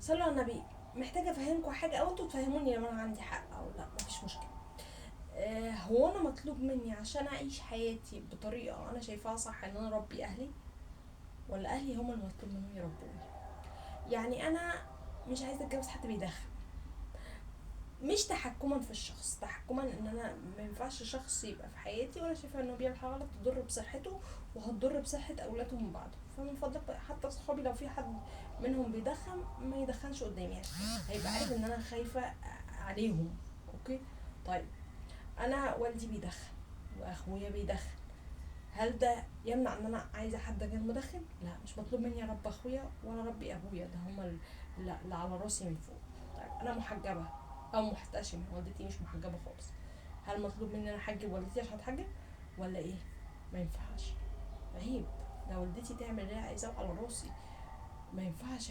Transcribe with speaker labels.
Speaker 1: صلوا على النبي. محتاجه افهمكم حاجه او انتوا تفهموني لما انا عندي حق او لا، مفيش مشكله. هو انا مطلوب مني عشان اعيش حياتي بطريقه انا شايفاها صح ان انا اربي اهلي، ولا اهلي هم المطلوب منهم يربوني؟ يعني انا مش عايزه اتجوز حد بيدخن، مش تحكما في الشخص، تحكما ان انا ما ينفعش شخص يبقى في حياتي وانا شايفه انه بيعمل حاجه غلط تضر بصحته وهتضر بصحه اولاده من بعده. فمن فضلك بقى حتى صحابي لو في حد منهم بيدخن ما يدخنش قدامي، يعني هيبقى عارف ان انا خايفه عليهم. اوكي. طيب انا والدي بيدخن واخويا بيدخن، هل ده يمنع ان انا عايزه حد غير مدخن؟ لا، مش مطلوب مني اربي اخويا ولا اربي ابويا، ده هما اللي على راسي من فوق. طيب انا محجبه او محتشمه، والدتي مش محجبه خالص، هل مطلوب مني انا احجب والدتي عشان اتحجب ولا ايه؟ ما ينفعش، عيب. ده والدتي تعمل اللي هي عايزاه على راسي، ما ينفعش